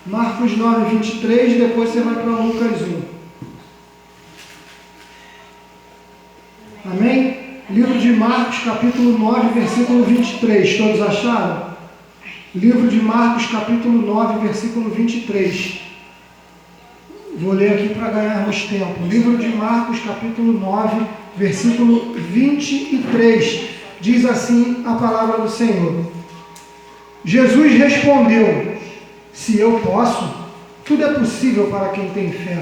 Marcos 9, 23, depois você vai para Lucas 1. Amém? Livro de Marcos, capítulo 9, versículo 23. Todos acharam? Livro de Marcos, capítulo 9, versículo 23. Vou ler aqui para ganharmos tempo. Livro de Marcos, capítulo 9, versículo 23. Diz assim a palavra do Senhor. Jesus respondeu: se eu posso, tudo é possível para quem tem fé.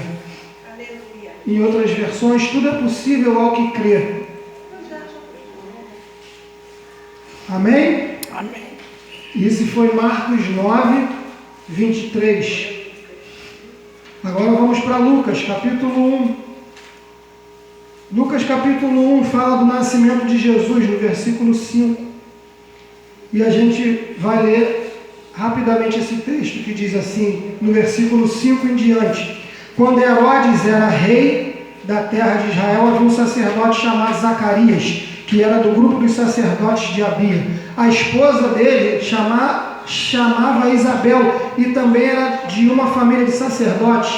Aleluia. Em outras versões, tudo é possível ao que crê. Amém? Amém. Isso foi Marcos 9, 23. Agora vamos para Lucas, capítulo 1. Lucas, capítulo 1, fala do nascimento de Jesus, no versículo 5. E a gente vai ler rapidamente esse texto que diz assim, no versículo 5 em diante. Quando Herodes era rei da terra de Israel, havia um sacerdote chamado Zacarias, que era do grupo dos sacerdotes de Abia. A esposa dele chamava Isabel e também era de uma família de sacerdotes.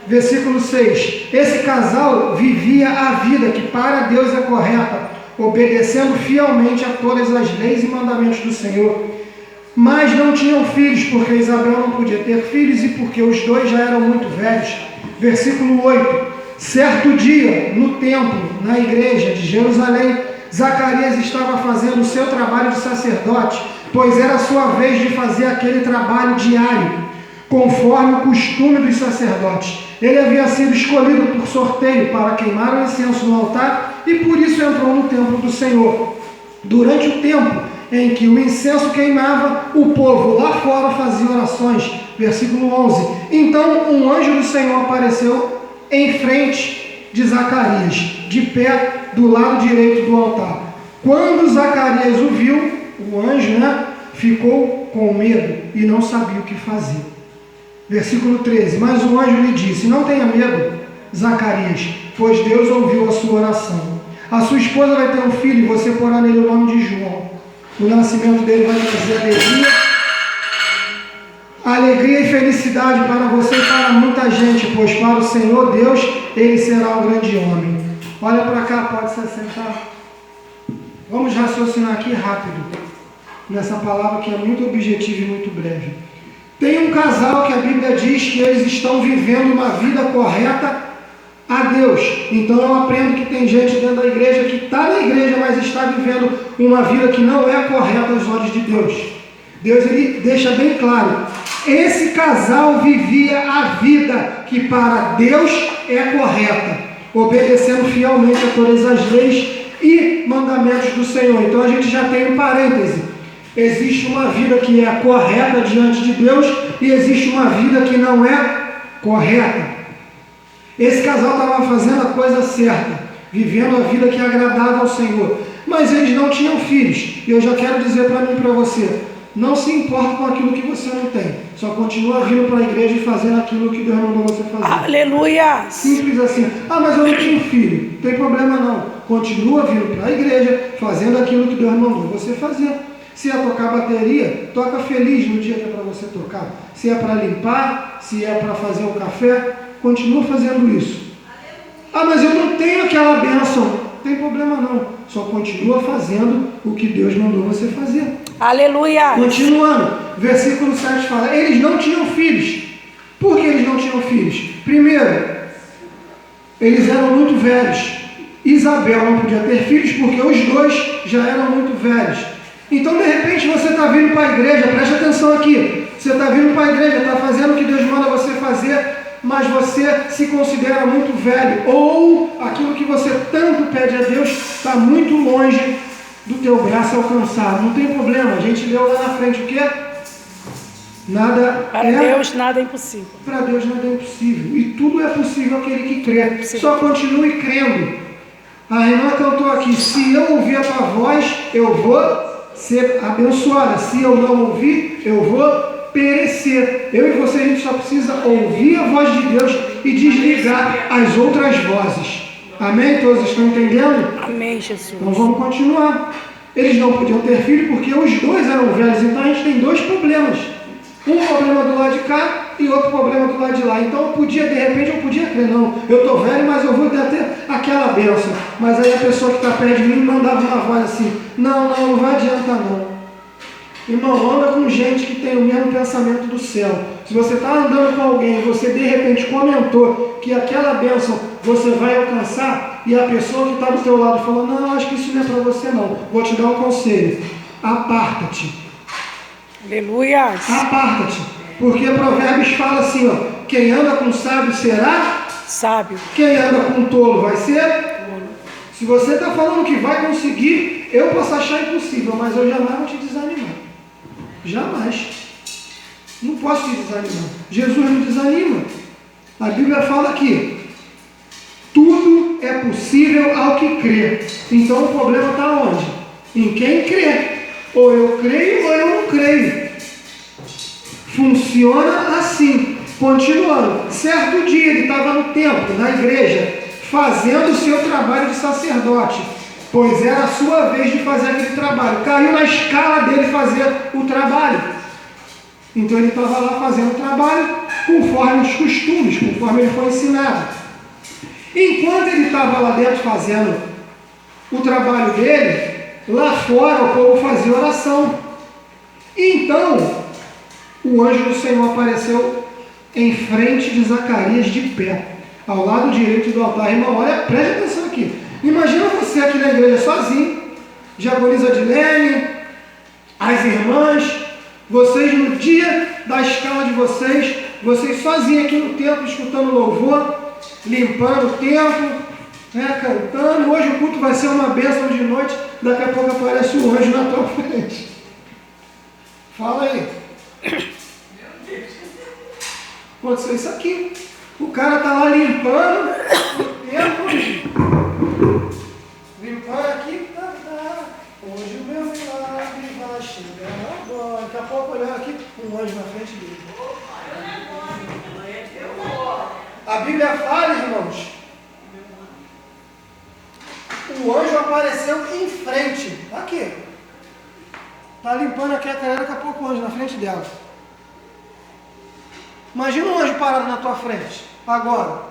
Versículo 6. Esse casal vivia a vida que para Deus é correta, obedecendo fielmente a todas as leis e mandamentos do Senhor. Mas não tinham filhos, porque Isabel não podia ter filhos e porque os dois já eram muito velhos. Versículo 8. Certo dia, no templo, na igreja de Jerusalém, Zacarias estava fazendo o seu trabalho de sacerdote, pois era a sua vez de fazer aquele trabalho diário, conforme o costume dos sacerdotes. Ele havia sido escolhido por sorteio para queimar o incenso no altar e por isso entrou no templo do Senhor. Durante o tempo em que o incenso queimava, o povo lá fora fazia orações. Versículo 11. Então um anjo do Senhor apareceu em frente de Zacarias, de pé do lado direito do altar. Quando Zacarias o viu, o anjo, ficou com medo e não sabia o que fazer. Versículo 13. Mas o anjo lhe disse: não tenha medo, Zacarias, pois Deus ouviu a sua oração. A sua esposa vai ter um filho e você porá nele o nome de João. O nascimento dele vai trazer alegria e felicidade para você e para muita gente, pois para o Senhor Deus ele será um grande homem. Olha para cá, pode se assentar. Vamos raciocinar aqui rápido, nessa palavra que é muito objetiva e muito breve. Tem um casal que a Bíblia diz que eles estão vivendo uma vida correta a Deus. Então eu aprendo que tem gente dentro da igreja que está na igreja, mas está vivendo uma vida que não é correta aos olhos de Deus. Deus ele deixa bem claro. Esse casal vivia a vida que para Deus é correta, obedecendo fielmente a todas as leis e mandamentos do Senhor. Então a gente já tem um parêntese. Existe uma vida que é correta diante de Deus e existe uma vida que não é correta. Esse casal estava fazendo a coisa certa, vivendo a vida que agradava ao Senhor, mas eles não tinham filhos. E eu já quero dizer para mim e para você, não se importa com aquilo que você não tem, só continua vindo para a igreja e fazendo aquilo que Deus mandou você fazer. Aleluia! Simples assim. Mas eu não tenho filho. Não tem problema não, continua vindo para a igreja, fazendo aquilo que Deus mandou você fazer. Se é tocar bateria, toca feliz no dia que é para você tocar. Se é para limpar, se é para fazer o café, continua fazendo isso. Mas eu não tenho aquela bênção. Não tem problema não. Só continua fazendo o que Deus mandou você fazer. Aleluia! Continuando, versículo 7 fala, eles não tinham filhos. Por que eles não tinham filhos? Primeiro, eles eram muito velhos. Isabel não podia ter filhos porque os dois já eram muito velhos. Então, de repente, você está vindo para a igreja, preste atenção aqui, você está vindo para a igreja, está fazendo o que Deus manda você fazer, mas você se considera muito velho, ou aquilo que você tanto pede a Deus está muito longe do teu braço alcançar. Não tem problema, a gente leu lá na frente o quê? Para Deus nada é impossível. Para Deus nada é impossível, e tudo é possível aquele que crê. Só continue crendo. A irmã cantou aqui, se eu ouvir a tua voz, eu vou ser abençoada. Se eu não ouvir, eu vou perecer. Eu e você, a gente só precisa ouvir a voz de Deus e desligar as outras vozes. Amém? Todos estão entendendo? Amém, Jesus. Então vamos continuar. Eles não podiam ter filho porque os dois eram velhos. Então a gente tem dois problemas. Um problema do lado de cá e outro problema do lado de lá. Então de repente eu podia crer, não, eu estou velho, mas eu vou ter aquela bênção. Mas aí a pessoa que está perto de mim mandava uma voz assim, não vai adiantar não. Irmão, anda com gente que tem o mesmo pensamento do céu. Se você está andando com alguém e você de repente comentou que aquela bênção você vai alcançar e a pessoa que está do teu lado falou, não, acho que isso não é para você não. Vou te dar um conselho. Aparta-te. Aleluia. Aparta-te. Porque Provérbios fala assim, ó, quem anda com sábio será sábio. Quem anda com tolo vai ser. Se você está falando que vai conseguir, eu posso achar impossível, mas eu jamais vou te desanimar. Jamais. Não posso te desanimar. Jesus não desanima. A Bíblia fala que tudo é possível ao que crê. Então o problema está onde? Em quem crê. Ou eu creio ou eu não creio. Funciona assim. Continuando. Certo dia ele estava no templo, na igreja, fazendo o seu trabalho de sacerdote, pois era a sua vez de fazer aquele trabalho. Caiu na escala dele fazer o trabalho. Então ele estava lá fazendo o trabalho conforme os costumes, conforme ele foi ensinado. Enquanto ele estava lá dentro fazendo o trabalho dele, lá fora o povo fazia oração. Então o anjo do Senhor apareceu em frente de Zacarias de pé, ao lado direito do altar. Irmão, olha, preste atenção aqui. Imagina você aqui na igreja sozinho, Diagonisa de Leme, as irmãs, vocês no dia da escala de vocês sozinhos aqui no templo, escutando louvor, limpando o templo, né, cantando. Hoje o culto vai ser uma bênção de noite, daqui a pouco aparece um anjo na tua frente. Fala aí. Aconteceu isso aqui. O cara está lá limpando o templo, limpando aqui. Hoje o meu milagre vai chegar agora. Daqui a pouco olhando aqui, um anjo na frente dele. A Bíblia fala, irmãos, o anjo apareceu em frente. Aqui. Está limpando aqui a cadeira, daqui a pouco o anjo na frente dela. Imagina um anjo parado na tua frente, agora.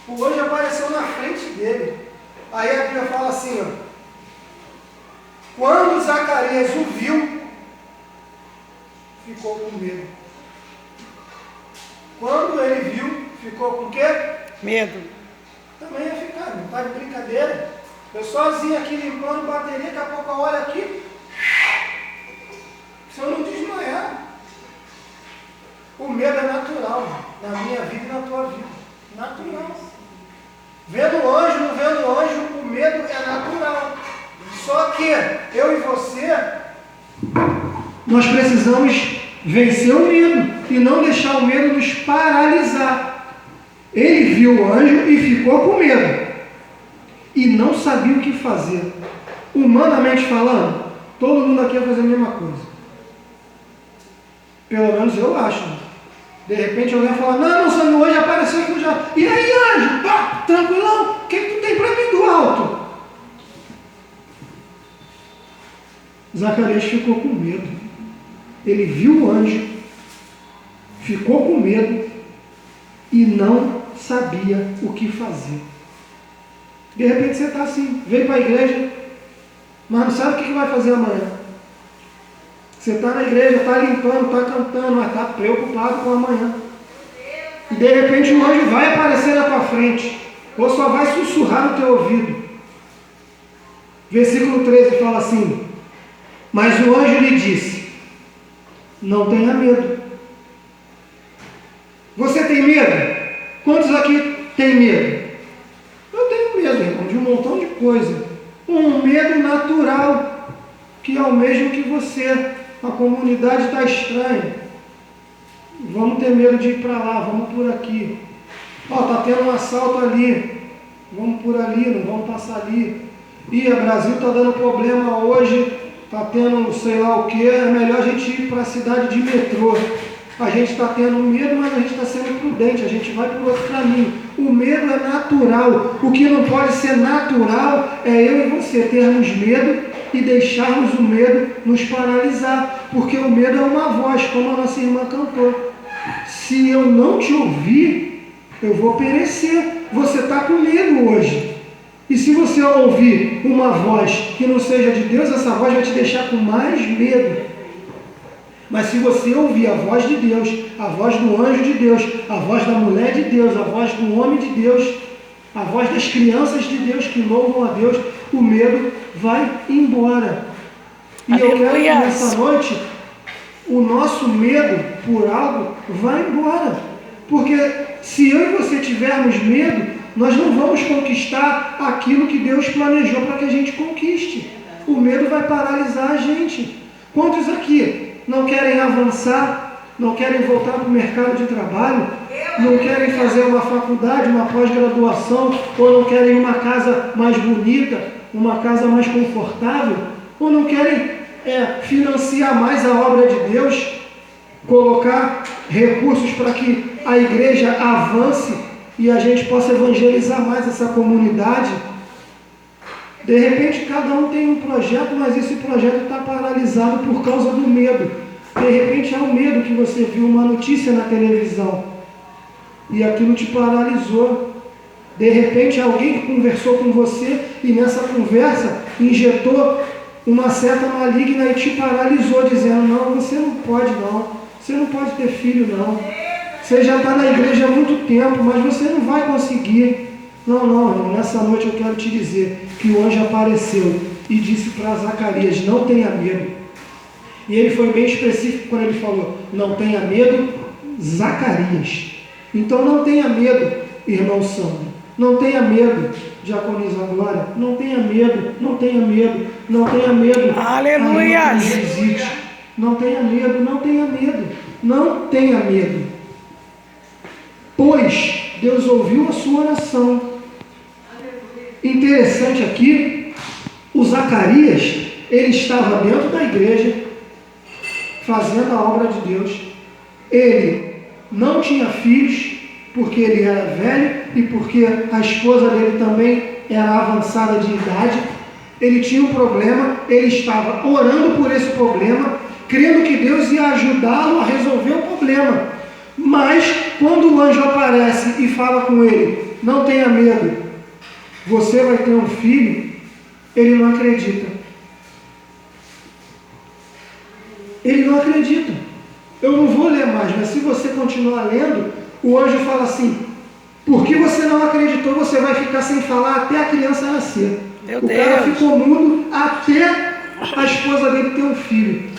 O anjo apareceu na frente dele. Aí a Bíblia fala assim, ó. Quando Zacarias o viu, ficou com medo. Quando ele viu, ficou com o quê? Medo. Também ia ficar, não está de brincadeira. Eu sozinho aqui limpando bateria, daqui a pouco eu olho aqui. Se eu não desmaiar, o medo é natural na minha vida e na tua vida. Natural. Vendo anjo, não vendo anjo, o medo é natural. Só que eu e você, nós precisamos vencer o medo e não deixar o medo nos paralisar. Ele viu o anjo e ficou com medo. E não sabia o que fazer. Humanamente falando, todo mundo aqui vai fazer a mesma coisa. Pelo menos eu acho. De repente alguém fala, não, Sandro, hoje apareceu aqui já. E aí, anjo? Pá, tranquilão? O que tu tem para mim do alto? Zacarias ficou com medo. Ele viu o anjo, ficou com medo e não sabia o que fazer. De repente você está assim, veio para a igreja, mas não sabe o que vai fazer amanhã. Você está na igreja, está limpando, está cantando, mas está preocupado com amanhã. E de repente um anjo vai aparecer na tua frente, ou só vai sussurrar no teu ouvido. Versículo 13 fala assim, mas o anjo lhe disse, não tenha medo. Você tem medo? Quantos aqui têm medo? Eu tenho medo, irmão, de um montão de coisa. Um medo natural, que é o mesmo que você. A comunidade está estranha. Vamos ter medo de ir para lá, vamos por aqui. Está tendo um assalto ali. Vamos por ali, não vamos passar ali. O Brasil está dando problema hoje, está tendo sei lá o que, é melhor a gente ir para a cidade de metrô. A gente está tendo medo, mas a gente está sendo prudente, a gente vai por outro caminho. O medo é natural. O que não pode ser natural é eu e você termos medo e deixarmos o medo nos paralisar, porque o medo é uma voz, como a nossa irmã cantou. Se eu não te ouvir, eu vou perecer. Você está com medo hoje. E se você ouvir uma voz que não seja de Deus, essa voz vai te deixar com mais medo. Mas se você ouvir a voz de Deus, a voz do anjo de Deus, a voz da mulher de Deus, a voz do homem de Deus, a voz das crianças de Deus que louvam a Deus, o medo vai embora. E eu quero que nessa noite o nosso medo por algo vai embora. Porque se eu e você tivermos medo, nós não vamos conquistar aquilo que Deus planejou para que a gente conquiste. O medo vai paralisar a gente. Quantos aqui não querem avançar, não querem voltar para o mercado de trabalho, não querem fazer uma faculdade, uma pós-graduação, ou não querem uma casa mais bonita, uma casa mais confortável, ou não querem financiar mais a obra de Deus, colocar recursos para que a igreja avance e a gente possa evangelizar mais essa comunidade? De repente cada um tem um projeto, mas esse projeto está paralisado por causa do medo. De repente é o medo que você viu uma notícia na televisão e aquilo te paralisou. De repente alguém que conversou com você e nessa conversa injetou uma seta maligna e te paralisou, dizendo: não, você não pode não, você não pode ter filho não, você já está na igreja há muito tempo, mas você não vai conseguir. Não, irmão, nessa noite eu quero te dizer que o anjo apareceu e disse para Zacarias: não tenha medo. E ele foi bem específico quando ele falou: não tenha medo, Zacarias. Então não tenha medo, irmão Sandro. Não tenha medo, diaconisa Glória. Não tenha medo, não tenha medo, não tenha medo. Aleluia! Não tenha medo, não tenha medo, não tenha medo. Pois Deus ouviu a sua oração. Interessante aqui, o Zacarias, ele estava dentro da igreja, fazendo a obra de Deus. Ele não tinha filhos, porque ele era velho e porque a esposa dele também era avançada de idade. Ele tinha um problema, ele estava orando por esse problema, crendo que Deus ia ajudá-lo a resolver o problema. Mas, quando o anjo aparece e fala com ele: não tenha medo, você vai ter um filho, ele não acredita. Ele não acredita. Eu não vou ler mais, mas se você continuar lendo, o anjo fala assim: porque você não acreditou, você vai ficar sem falar até a criança nascer. O cara ficou mudo até a esposa dele ter um filho.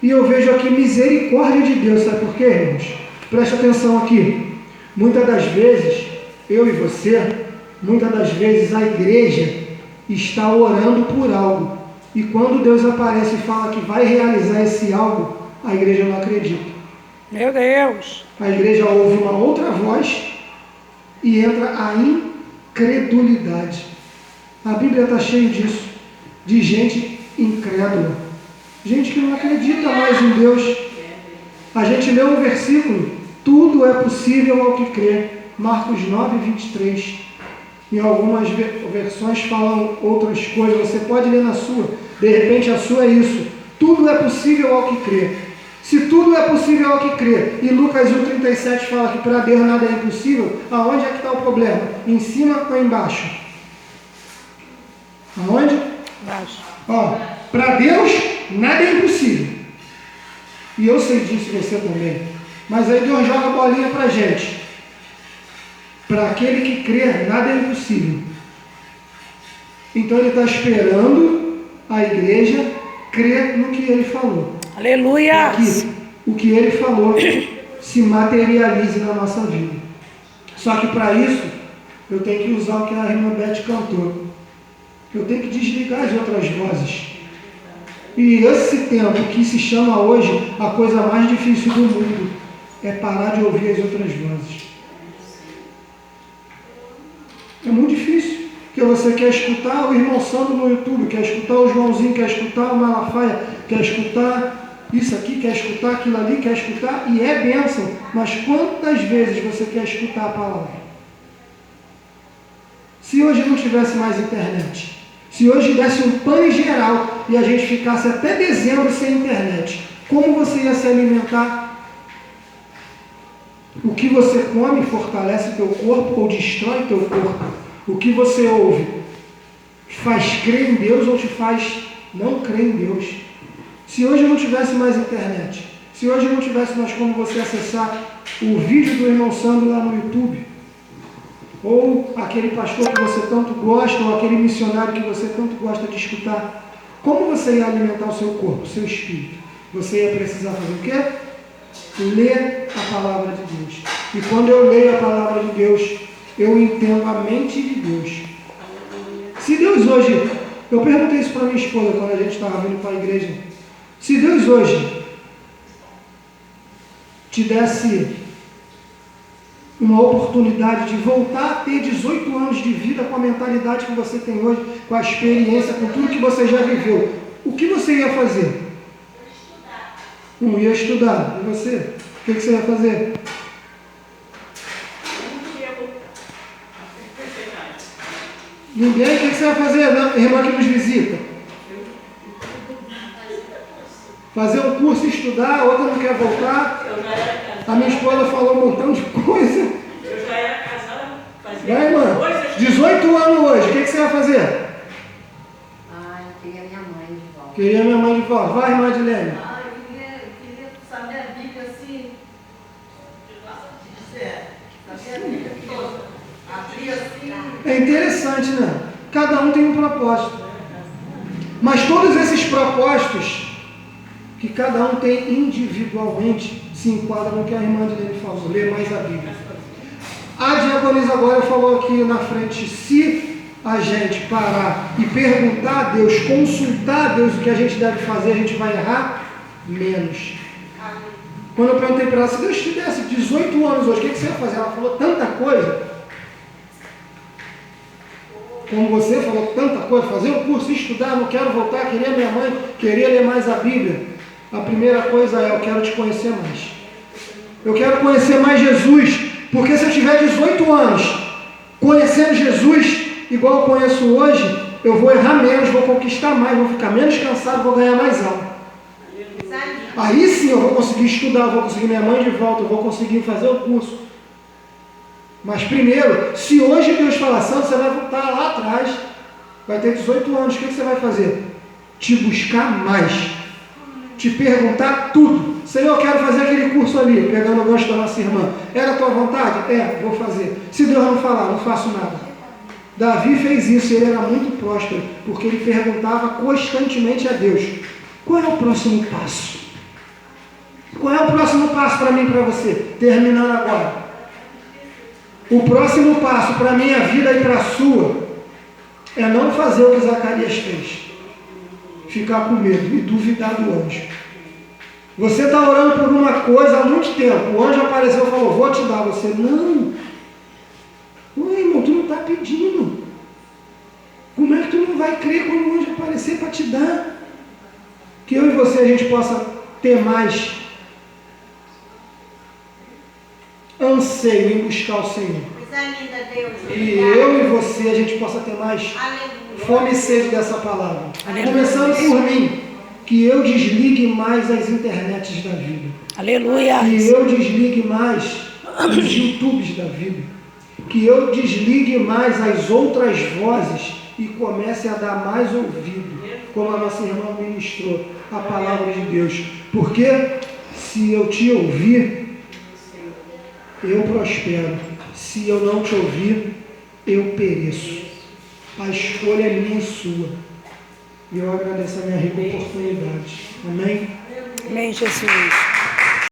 E eu vejo aqui misericórdia de Deus. Sabe por quê, irmãos? Preste atenção aqui. Muitas das vezes, eu e você, muitas das vezes a igreja está orando por algo. E quando Deus aparece e fala que vai realizar esse algo, a igreja não acredita. Meu Deus! A igreja ouve uma outra voz e entra a incredulidade. A Bíblia está cheia disso, de gente incrédula, gente que não acredita mais em Deus. A gente lê um versículo: tudo é possível ao que crê, Marcos 9, 23. Em algumas versões falam outras coisas, você pode ler na sua, de repente a sua é isso: tudo é possível ao que crê. Se tudo é possível ao que crê, e Lucas 1,37 fala que para Deus nada é impossível, aonde é que está o problema? Em cima ou embaixo? Aonde? Embaixo. Para Deus nada é impossível. E eu sei disso, você também. Mas aí Deus joga a bolinha para a gente. Para aquele que crê, nada é impossível. Então ele está esperando a igreja crer no que ele falou. Aleluia! Que o que ele falou se materialize na nossa vida. Só que para isso, eu tenho que usar o que a irmã Beth cantou. Eu tenho que desligar as outras vozes. E esse tempo que se chama hoje a coisa mais difícil do mundo é parar de ouvir as outras vozes. É muito difícil, porque você quer escutar o irmão Sandro no YouTube, quer escutar o Joãozinho, quer escutar o Malafaia, quer escutar isso aqui, quer escutar aquilo ali, quer escutar, e é bênção. Mas quantas vezes você quer escutar a palavra? Se hoje não tivesse mais internet, se hoje desse um pane geral Natal e a gente ficasse até dezembro sem internet, como você ia se alimentar? O que você come fortalece teu corpo ou destrói teu corpo? O que você ouve faz crer em Deus ou te faz não crer em Deus? Se hoje não tivesse mais internet, se hoje não tivesse mais como você acessar o vídeo do irmão Sandro lá no YouTube, ou aquele pastor que você tanto gosta, ou aquele missionário que você tanto gosta de escutar, como você ia alimentar o seu corpo, o seu espírito? Você ia precisar fazer o quê? Ler a palavra de Deus. E quando eu leio a palavra de Deus, eu entendo a mente de Deus. Se Deus hoje, eu perguntei isso para minha esposa quando a gente estava vindo para a igreja, se Deus hoje te desse uma oportunidade de voltar a ter 18 anos de vida com a mentalidade que você tem hoje, com a experiência, com tudo que você já viveu, o que você ia fazer? Ia estudar. E você? O que você ia fazer? Ninguém? O que você vai fazer, irmã que nos visita? Fazer um curso e estudar, a outra não quer voltar. A minha esposa falou um montão de coisa. Eu já era casada, fazia Vai, irmã. 18 anos hoje, o que você vai fazer? Eu queria minha mãe de volta. Queria minha mãe de volta. Vai, irmã Adilene. Eu queria saber a Bíblia assim. Saber a Bíblia toda. Abrir assim. É interessante, né? Cada um tem um propósito. Mas todos esses propósitos que cada um tem individualmente se enquadram no que a irmã Adilene falou, ler mais a Bíblia. A diaconisa agora falou aqui na frente, se a gente parar e perguntar a Deus, consultar a Deus o que a gente deve fazer, a gente vai errar menos. Quando eu perguntei para ela, se Deus te desse 18 anos hoje, o que você ia fazer? Ela falou tanta coisa. Como você falou tanta coisa, fazer um curso, estudar, não quero voltar, queria minha mãe, queria ler mais a Bíblia. A primeira coisa é, eu quero te conhecer mais. Eu quero conhecer mais Jesus, porque se eu tiver 18 anos conhecendo Jesus igual eu conheço hoje, eu vou errar menos, vou conquistar mais, vou ficar menos cansado, vou ganhar mais alma. Aí sim eu vou conseguir estudar, eu vou conseguir minha mãe de volta, eu vou conseguir fazer o curso. Mas primeiro, se hoje Deus falar, Santo, você vai voltar lá atrás, vai ter 18 anos, o que você vai fazer? Te buscar mais. Te perguntar tudo. Senhor, eu quero fazer aquele curso ali, pegando o gancho da nossa irmã. Era a tua vontade? É, vou fazer. Se Deus não falar, não faço nada. Davi fez isso, ele era muito próspero, porque ele perguntava constantemente a Deus, qual é o próximo passo? Qual é o próximo passo para mim e para você? Terminando agora. O próximo passo para a minha vida e para a sua é não fazer o que Zacarias fez. Ficar com medo e duvidar do anjo. Você está orando por uma coisa há muito tempo. O anjo apareceu e falou, vou te dar. Você, não. Oi, irmão, tu não está pedindo. Como é que tu não vai crer quando o anjo aparecer para te dar? Que eu e você a gente possa ter mais anseio em buscar o Senhor. E eu e você a gente possa ter mais fome e sede dessa palavra. Aleluia. Começando por mim, que eu desligue mais as internets da vida. Aleluia. Que eu desligue mais os YouTubes da vida. Que eu desligue mais as outras vozes e comece a dar mais ouvido, como a nossa irmã ministrou, a palavra de Deus. Porque se eu te ouvir, eu prospero. Se eu não te ouvir, eu pereço. A escolha é minha e sua. E eu agradeço a minha rica oportunidade. Amém? Amém, Jesus.